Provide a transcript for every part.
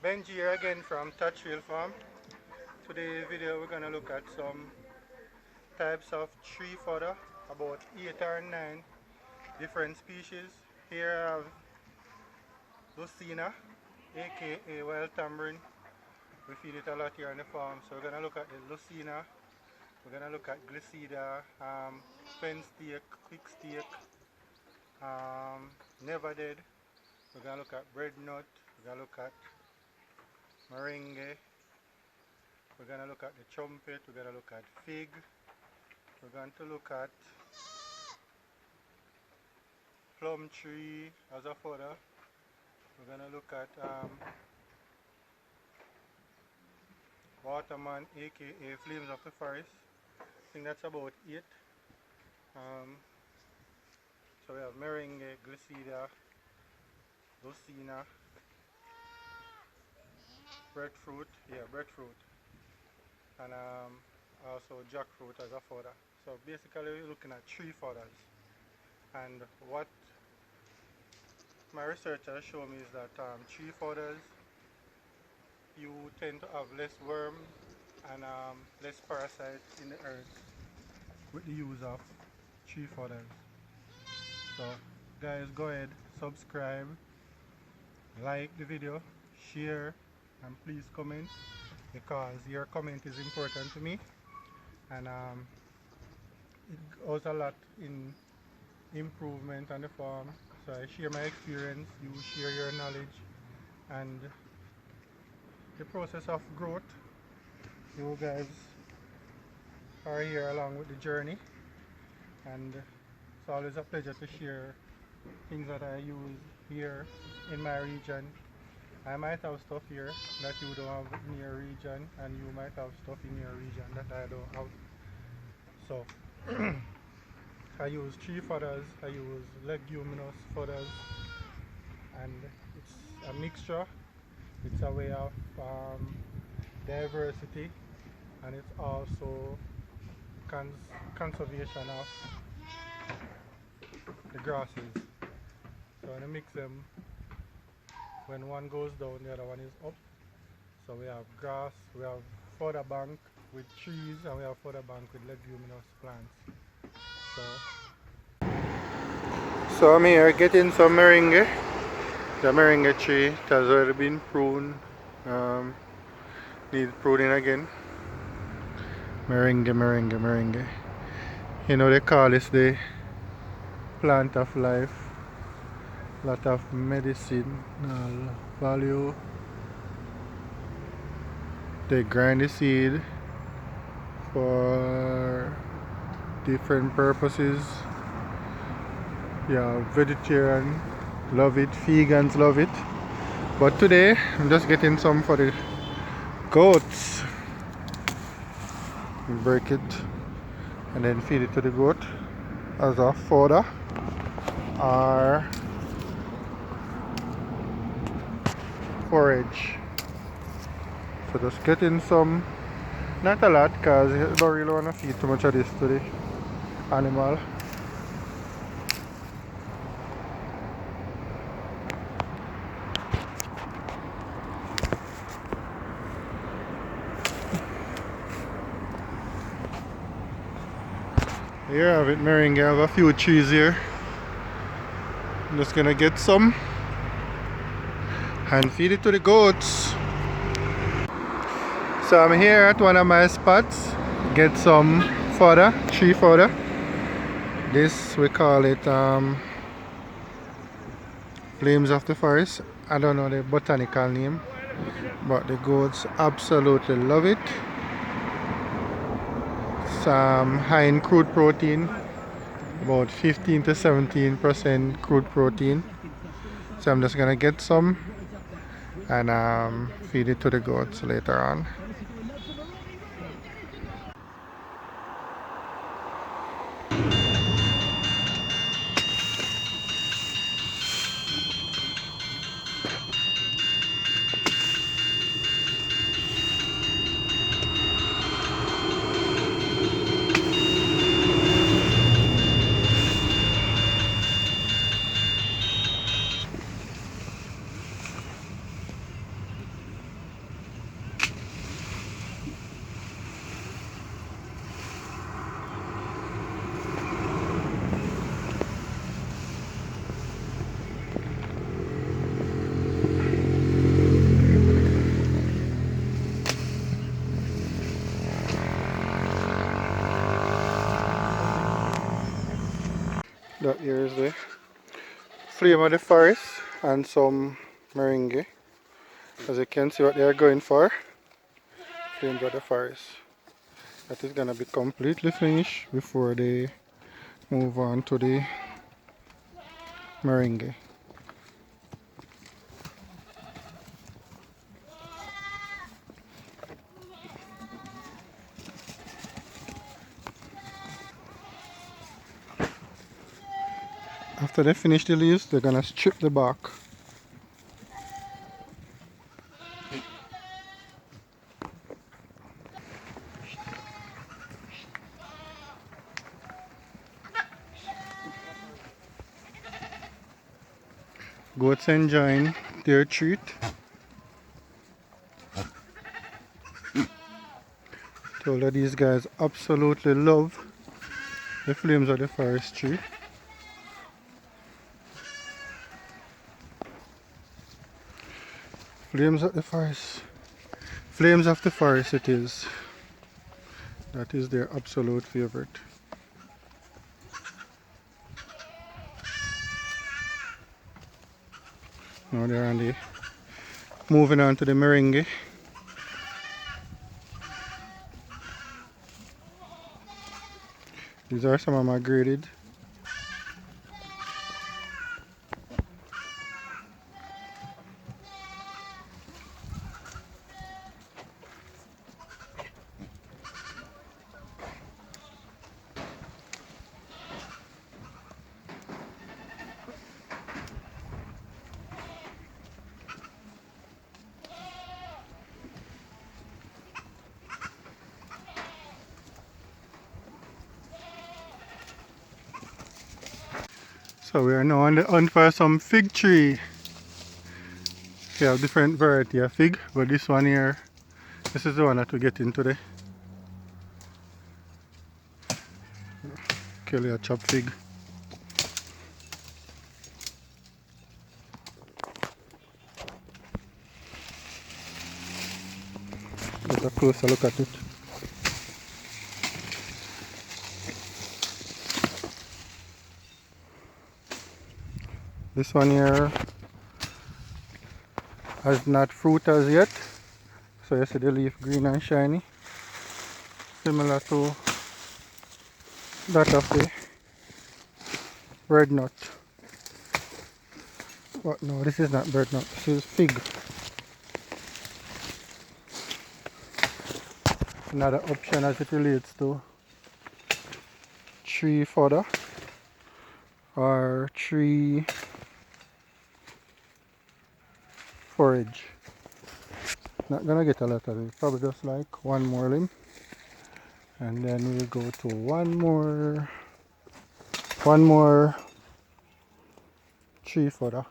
Benji here again from Touchfield Farm. Today's video we're gonna look at some types of tree fodder, about 8 or 9 different species. Here I have leucaena, aka wild tamarind. We feed it a lot here on the farm, so we're gonna look at the leucaena, we're gonna look at gliricidia, pen steak, quick steak, never dead. We're gonna look at breadnut, we're gonna look at meringue, we're going to look at the trumpet, we're going to look at fig, we're going to look at plum tree as a fodder, we're going to look at waterman, aka flames of the forest. I think that's about it. So we have meringue, gracilia, leucaena, breadfruit, breadfruit, and also jackfruit as a fodder. So basically we're looking at tree fodders, and what my research has shown me is that tree fodders, you tend to have less worms and less parasites in the earth with the use of tree fodders. So guys, go ahead, subscribe, like the video, share, and please comment, because your comment is important to me, and it goes a lot in improvement on the farm. So I share my experience, you share your knowledge, and the process of growth. You guys are here along with the journey, and it's always a pleasure to share things that I use here in my region. I might have stuff here that you don't have in your region, and you might have stuff in your region that I don't have. So I use tree fodders, I use leguminous fodders, and it's a mixture. It's a way of diversity, and it's also conservation of the grasses. So when I mix them, when one goes down, the other one is up. So we have grass, we have fodder bank with trees, and we have fodder bank with leguminous plants. So I'm here getting some meringue. The meringue tree has already been pruned. Needs pruning again. Meringue. You know, they call this the plant of life. Lot of medicinal value. They grind the seed for different purposes. Yeah, vegetarian love it, vegans love it. But today I'm just getting some for the goats. We break it and then feed it to the goat as a fodder or forage. So just getting some, not a lot, because I don't really want to feed too much of this to the animal. Here I have it, meringue. I have a few trees here. I'm just gonna get some and feed it to the goats. So I'm here at one of my spots, get some fodder, tree fodder. This we call it flames of the forest. I don't know the botanical name, but the goats absolutely love it. Some high in crude protein, about 15 to 17% crude protein. So I'm just gonna get some and feed it to the goats later on. that here is the flame of the forest and some meringue. As you can see what they are going for. Flames of the forest. That is gonna be completely finished before they move on to the meringue. After they finish the leaves, they're gonna strip the bark. Goats enjoying their treat. Told that these guys absolutely love the flames of the forest tree. Flames of the forest. Flames of the forest it is. That is their absolute favorite. Now they're on the moving on to the meringue. These are some of my graded. So we are now on the hunt for some fig tree. We have different variety of fig, but this one here, this is the one that we get in today. Kill a chopped fig. Get a closer look at it. This one here has not fruit as yet, so you see the leaf green and shiny, similar to that of the breadnut. But no, this is not breadnut, this is fig. Another option as it relates to tree fodder or tree forage. Not gonna get a lot of it, probably just like one more limb, and then we'll go to one more tree fodder.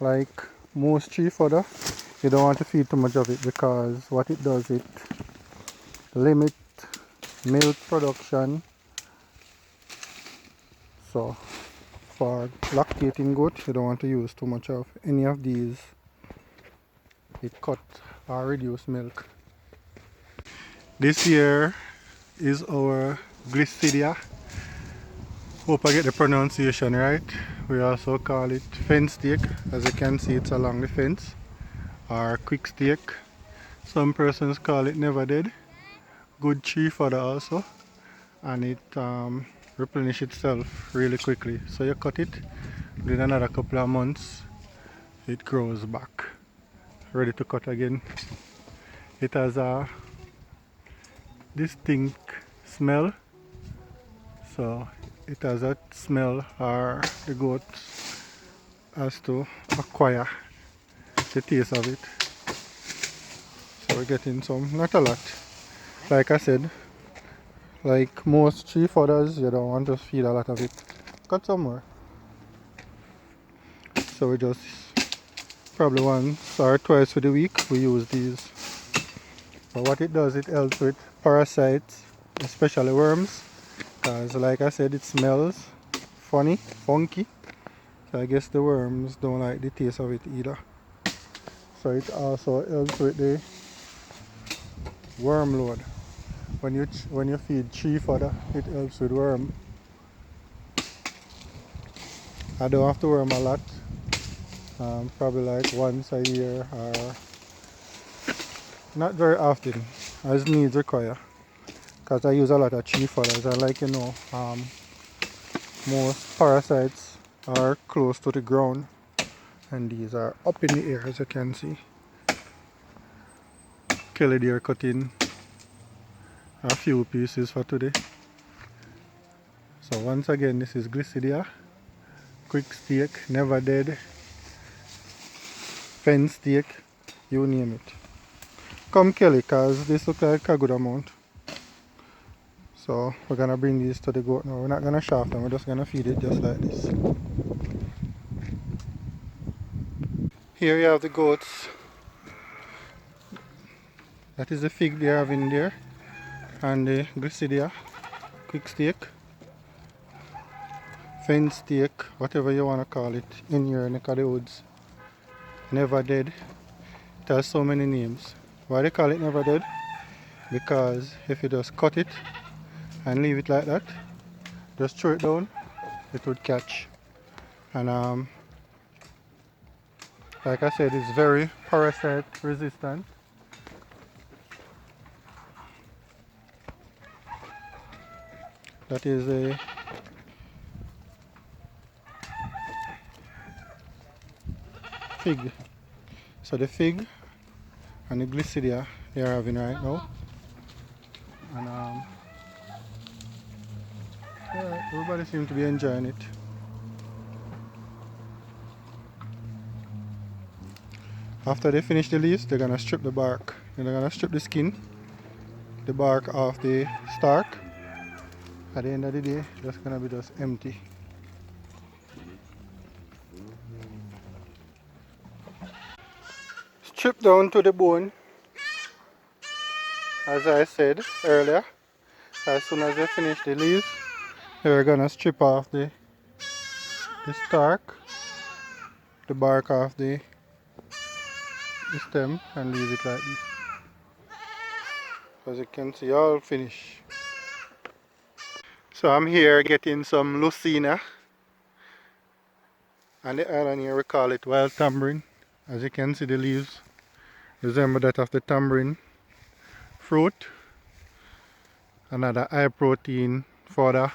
Like most tree fodder, you don't want to feed too much of it because what it does, it limit milk production. So for lactating goat, you don't want to use too much of any of these. It cut or reduce milk. This here is our Gracilia. Hope I get the pronunciation right. We also call it fence steak. As you can see, it's along the fence, or quick steak. Some persons call it never dead. Good tree fodder also, and it replenish itself really quickly. So you cut it, within another couple of months it grows back, ready to cut again. It has a distinct smell, so it has a smell, or the goat has to acquire the taste of it. So we're getting some, not a lot. Like I said, like most tree fodders, you don't want to feed a lot of it. Cut some more. So we just probably once or twice for the week we use these. But what it does, it helps with parasites, especially worms, because like I said, it smells funny, funky. So I guess the worms don't like the taste of it either. So it also helps with the worm load. when you feed tree fodder, it helps with worm. I don't have to worm a lot, probably like once a year or not very often as needs require, because I use a lot of tree fodders. And like you know, most parasites are close to the ground and these are up in the air, as you can see. Kelly deer cutting a few pieces for today. So once again, this is gliricidia, quick steak, never dead, fence steak, you name it. Come Kelly, cause this looks like a good amount. So we're gonna bring these to the goat now. We're not gonna shaft them, we're just gonna feed it just like this. Here you have the goats. That is the fig they have in there, and the gliricidia, quick steak, fence steak, whatever you want to call it, in your neck of the woods. Never dead. It has so many names. Why they call it never dead? Because if you just cut it and leave it like that, just throw it down, it would catch. And like I said, it's very parasite resistant. That is a fig. So the fig and the gliricidia they are having right now. And yeah, everybody seems to be enjoying it. After they finish the leaves, they're gonna strip the bark. And they're gonna strip the skin, the bark off the stalk. At the end of the day, just gonna be just empty. Strip down to the bone, as I said earlier. As soon as they finish the leaves, they're gonna strip off the stalk, the bark off the stem, and leave it like this. As you can see, all finished. So I'm here getting some leucaena, and the island here we call it wild tamarind. As you can see, the leaves resemble that of the tamarind fruit. Another high protein fodder.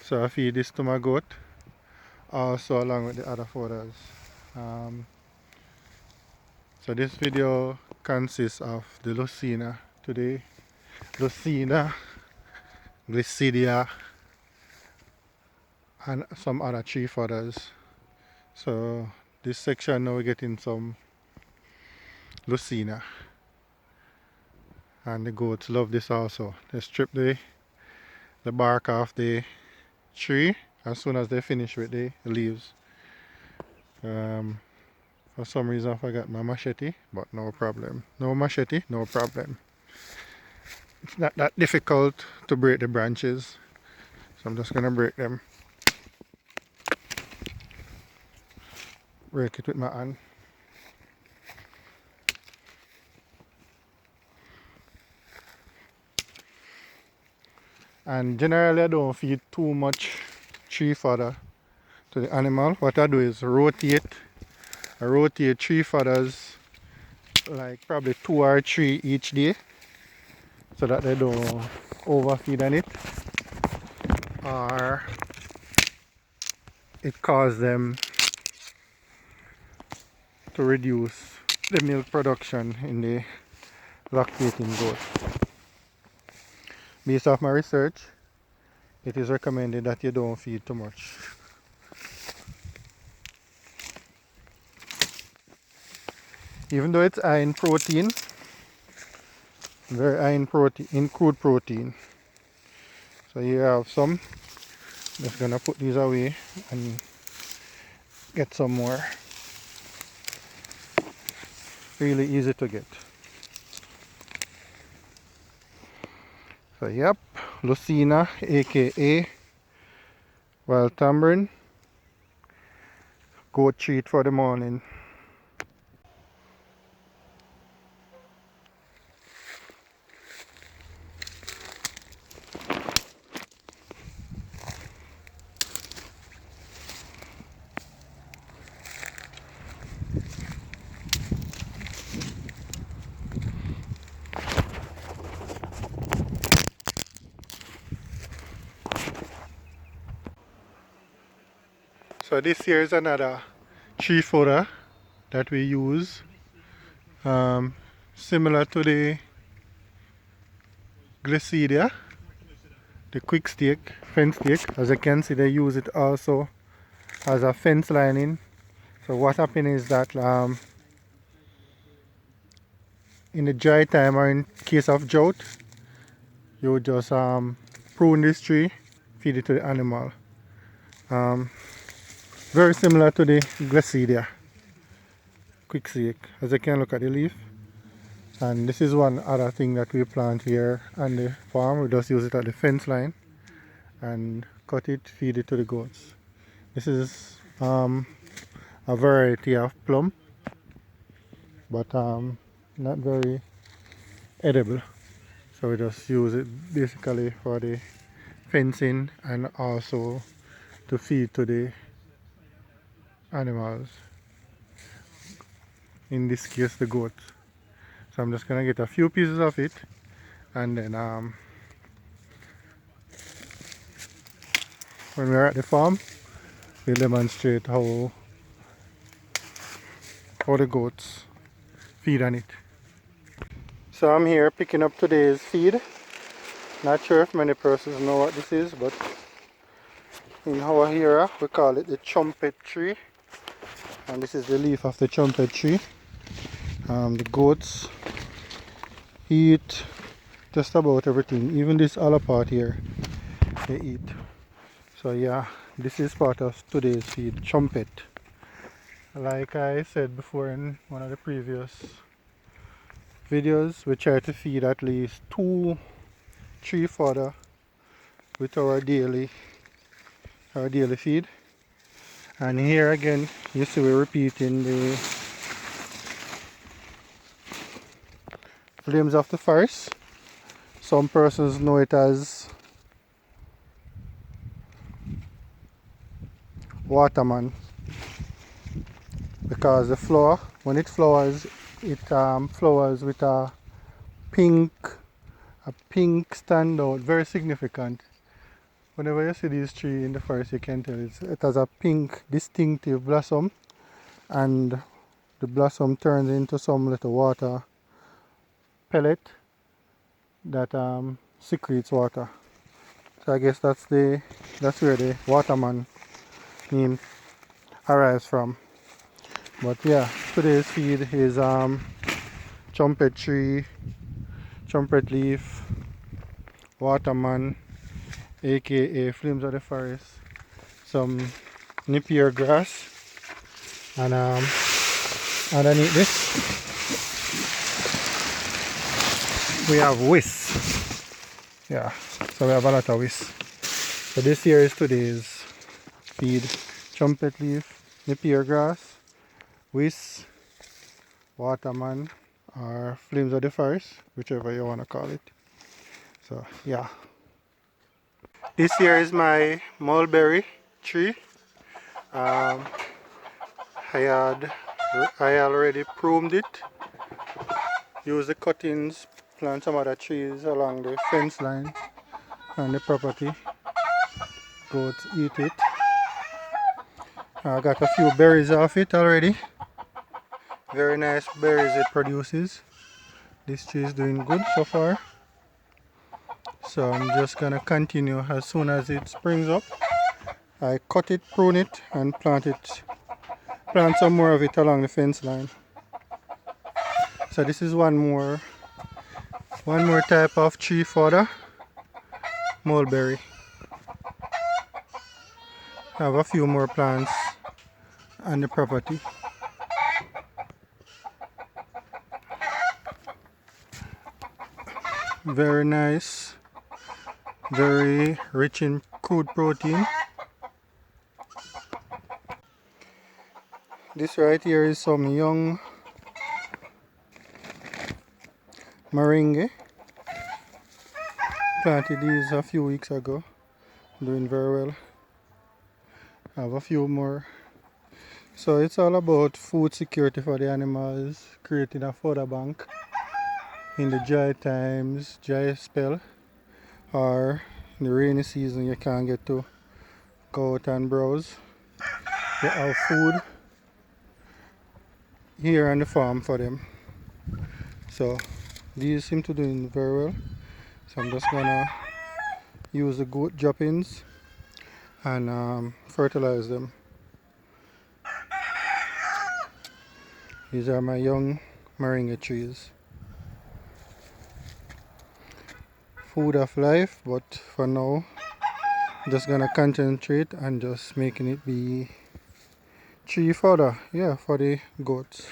So I feed this to my goat, also along with the other fodders. So this video consists of the leucaena today. Leucaena, gliricidia, and some other tree fodders. So this section now we're getting some leucaena. And the goats love this also. They strip the bark off the tree as soon as they finish with the leaves. For some reason I forgot my machete, but no problem. No machete, no problem. It's not that difficult to break the branches, so I'm just gonna break them. Break it with my hand. And generally I don't feed too much tree fodder to the animal. What I do is rotate tree fodders, like probably 2 or 3 each day, so that they don't overfeed on it or it causes them to reduce the milk production in the lactating goat. Based off my research, it is recommended that you don't feed too much. Even though it's high in protein, very high in protein, in crude protein. So here I have some. Just gonna put these away and get some more. Really easy to get. So yep, leucaena, aka wild tamarind, goat treat for the morning. So this here is another tree fodder that we use, similar to the Gracilia, the quick stake, fence stake. As you can see, they use it also as a fence lining. So what happens is that in the dry time or in case of drought, you just prune this tree, feed it to the animal. Very similar to the Gracilia quick stake. As you can look at the leaf. And this is one other thing that we plant here on the farm. We just use it at the fence line and cut it, feed it to the goats. This is a variety of plum, but not very edible. So we just use it basically for the fencing and also to feed to the animals. In this case, the goats. So I'm just gonna get a few pieces of it, and then when we're at the farm, we'll demonstrate how the goats feed on it. So I'm here picking up today's feed. Not sure if many persons know what this is, but in our area we call it the trumpet tree, and this is the leaf of the trumpet tree. The goats eat just about everything, even this other part here they eat. So yeah, this is part of today's feed, trumpet. Like I said before in one of the previous videos, we try to feed at least 2 tree fodder with our daily feed. And here again you see we're repeating the flames of the forest. Some persons know it as waterman, because the flower, when it flowers, it flowers with a pink standout, very significant. Whenever you see this tree in the forest, you can tell it has a pink distinctive blossom, and the blossom turns into some little water pellet that secretes water. So I guess that's where the waterman name arrives from. But yeah, today's feed is trumpet tree, trumpet leaf, waterman, aka flames of the forest, some napier grass, and underneath this we have whisk. Yeah, so we have a lot of whisk. So this here is today's feed: trumpet leaf, napier grass, whisk, waterman, or flames of the forest, whichever you want to call it. So yeah, this here is my mulberry tree. I already pruned it, used the cuttings, plant some other trees along the fence line and the property. Goats eat it. I got a few berries off it already. Very nice berries it produces. This tree is doing good so far. So I'm just gonna continue. As soon as it springs up, I cut it, prune it, and plant some more of it along the fence line. So this is one more type of tree fodder, mulberry. I have a few more plants on the property. Very nice, very rich in crude protein. This right here is some young Meringue. Planted these a few weeks ago. Doing very well. I have a few more. So it's all about food security for the animals, creating a fodder bank in the dry times, dry spell, or in the rainy season you can't get to go out and browse. We have food here on the farm for them. So these seem to doing very well. So I'm just gonna use the goat droppings and fertilize them. These are my young Meringue trees. Food of life, but for now just gonna concentrate and just making it be tree fodder, yeah, for the goats.